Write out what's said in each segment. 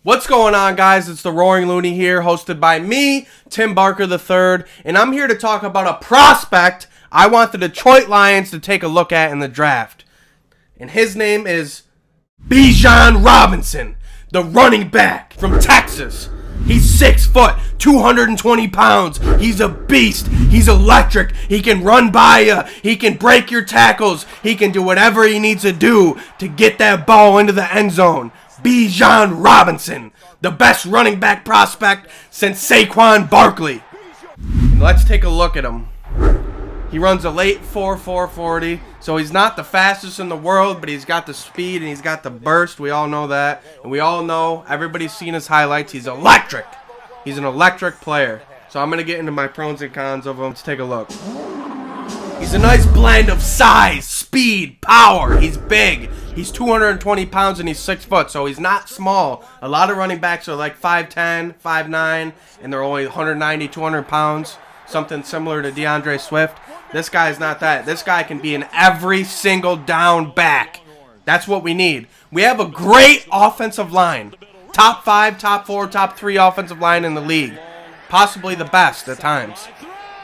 What's going on, guys? It's the Roaring Looney here, hosted by me, Tim Barker III, and I'm here to talk about a prospect I want the Detroit Lions to take a look at in the draft. And his name is Bijan Robinson, the running back from Texas. He's 6 foot, 220 pounds. He's a beast. He's electric. He can run by you. He can break your tackles. He can do whatever he needs to do to get that ball into the end zone. Bijan Robinson, the best running back prospect since Saquon Barkley. And let's take a look at him. He runs a late 4.40, so he's not the fastest in the world, but he's got the speed and he's got the burst. We all know that. And we all know, everybody's seen his highlights. He's electric. He's an electric player. So I'm going to get into my pros and cons of him. Let's take a look. He's a nice blend of size, speed, power. He's big. He's 220 pounds and he's 6 foot, so he's not small. A lot of running backs are like 5'10", 5'9", and they're only 190, 200 pounds. Something similar to DeAndre Swift. This guy's not that. This guy can be an every single down back. That's what we need. We have a great offensive line. Top 5, top 4, top 3 offensive line in the league. Possibly the best at times.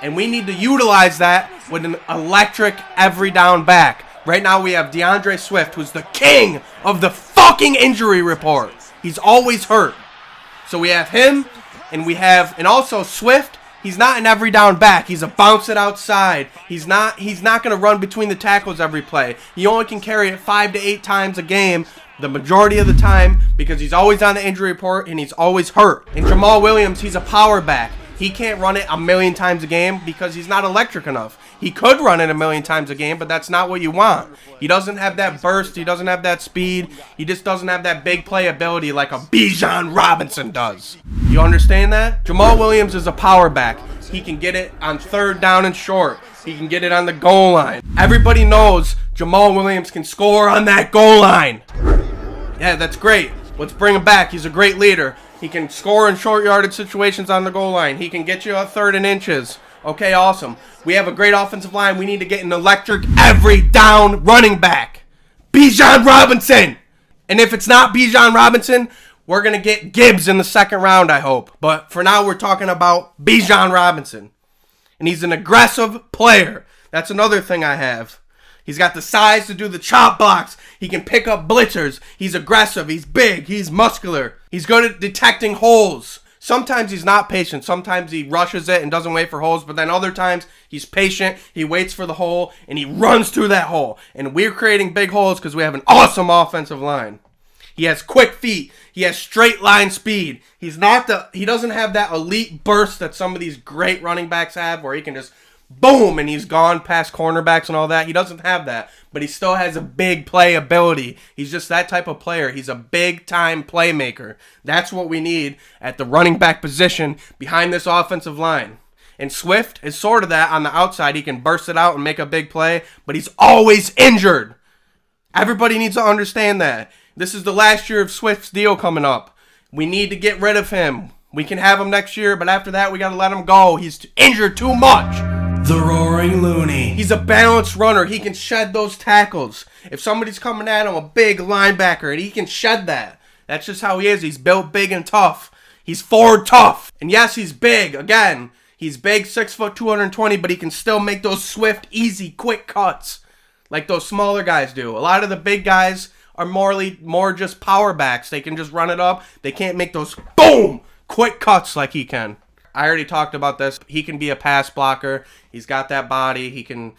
And we need to utilize that with an electric every down back. Right now we have DeAndre Swift, who's the king of the fucking injury report. He's always hurt. So we have him, and also Swift, he's not an every down back. He's a bounce it outside. He's not going to run between the tackles every play. He only can carry it 5 to 8 times a game, the majority of the time, because he's always on the injury report and he's always hurt. And Jamal Williams, he's a power back. He can't run it a million times a game because he's not electric enough. He could run it a million times a game, but that's not what you want. He doesn't have that burst. He doesn't have that speed. He just doesn't have that big play ability like a Bijan Robinson does. You understand that? Jamal Williams is a power back. He can get it on third down and short. He can get it on the goal line. Everybody knows Jamal Williams can score on that goal line. Yeah, that's great. Let's bring him back. He's a great leader. He can score in short yardage situations on the goal line. He can get you a third and inches. Okay, awesome. We have a great offensive line. We need to get an electric every down running back. Bijan Robinson. And if it's not Bijan Robinson, we're going to get Gibbs in the second round, I hope. But for now, we're talking about Bijan Robinson. And he's an aggressive player. That's another thing I have. He's got the size to do the chop blocks. He can pick up blitzers. He's aggressive. He's big. He's muscular. He's good at detecting holes. Sometimes he's not patient. Sometimes he rushes it and doesn't wait for holes. But then other times he's patient. He waits for the hole and he runs through that hole. And we're creating big holes because we have an awesome offensive line. He has quick feet. He has straight line speed. He doesn't have that elite burst that some of these great running backs have where he can just boom, and he's gone past cornerbacks and all that. He doesn't have that, but he still has a big play ability. He's just that type of player. He's a big-time playmaker. That's what we need at the running back position behind this offensive line. And Swift is sort of that on the outside. He can burst it out and make a big play, but he's always injured. Everybody needs to understand that. This is the last year of Swift's deal coming up. We need to get rid of him. We can have him next year, but after that, we got to let him go. He's injured too much. The Roaring Looney. He's a balanced runner. He can shed those tackles. If somebody's coming at him, a big linebacker, and he can shed that. That's just how he is. He's built big and tough. He's forward tough. And yes, he's big. Again, he's big, 6 foot, 220, but he can still make those swift, easy, quick cuts like those smaller guys do. A lot of the big guys are more just power backs. They can just run it up. They can't make those, boom, quick cuts like he can. I already talked about this. He can be a pass blocker. He's got that body. He can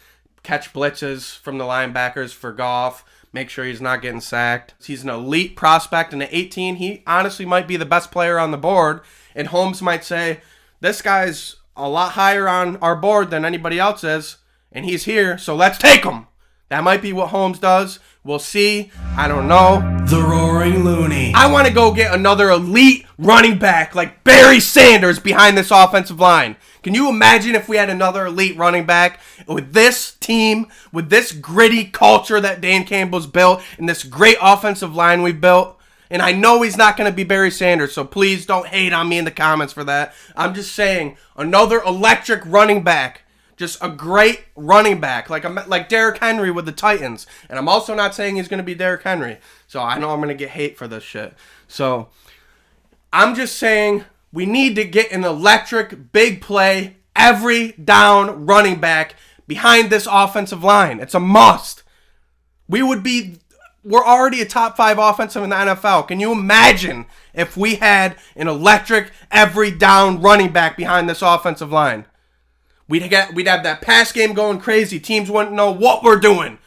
catch blitzes from the linebackers for Goff. Make sure he's not getting sacked. He's an elite prospect. And at 18, he honestly might be the best player on the board. And Holmes might say, this guy's a lot higher on our board than anybody else is. And he's here, so let's take him. That might be what Holmes does. We'll see. I don't know. The Roaring Looney. I want to go get another elite running back like Barry Sanders behind this offensive line. Can you imagine if we had another elite running back with this team, with this gritty culture that Dan Campbell's built, and this great offensive line we've built? And I know he's not going to be Barry Sanders, so please don't hate on me in the comments for that. I'm just saying, another electric running back. Just a great running back, like Derrick Henry with the Titans. And I'm also not saying he's going to be Derrick Henry. So I know I'm going to get hate for this shit. So I'm just saying we need to get an electric, big play, every down running back behind this offensive line. It's a must. We're already a top 5 offensive in the NFL. Can you imagine if we had an electric, every down running back behind this offensive line? We'd have that pass game going crazy. Teams wouldn't know what we're doing.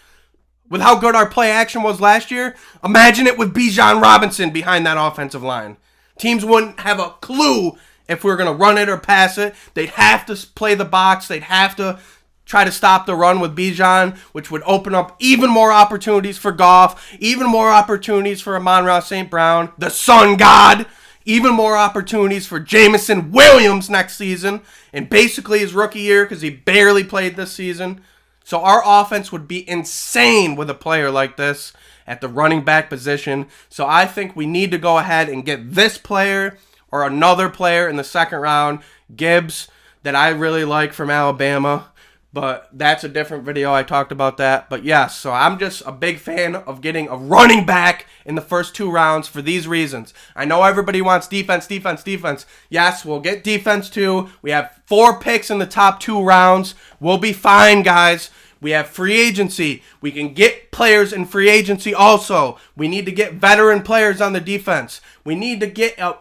With how good our play action was last year, imagine it with Bijan Robinson behind that offensive line. Teams wouldn't have a clue if we were going to run it or pass it. They'd have to play the box. They'd have to try to stop the run with Bijan, which would open up even more opportunities for Goff, even more opportunities for Amon-Ra St. Brown, the Sun God, even more opportunities for Jameson Williams next season, and basically his rookie year because he barely played this season. So our offense would be insane with a player like this at the running back position. So I think we need to go ahead and get this player or another player in the second round, Gibbs, that I really like from Alabama. But that's a different video. I talked about that. But yes, so I'm just a big fan of getting a running back in the first 2 rounds for these reasons. I know everybody wants defense. Yes, we'll get defense too. We have 4 picks in the top 2 rounds. We'll be fine, guys. We have free agency. We can get players in free agency also. We need to get veteran players on the defense. We need to get a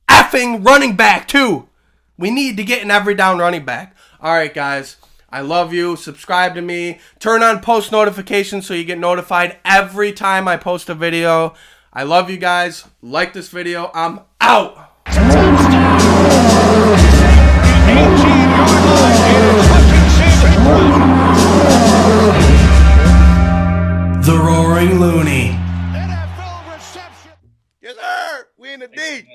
effing running back too. We need to get an every down running back. All right, guys. I love you. Subscribe to me. Turn on post notifications so you get notified every time I post a video. I love you guys. Like this video. I'm out. The Roaring Looney. Yes, sir. We in the deep.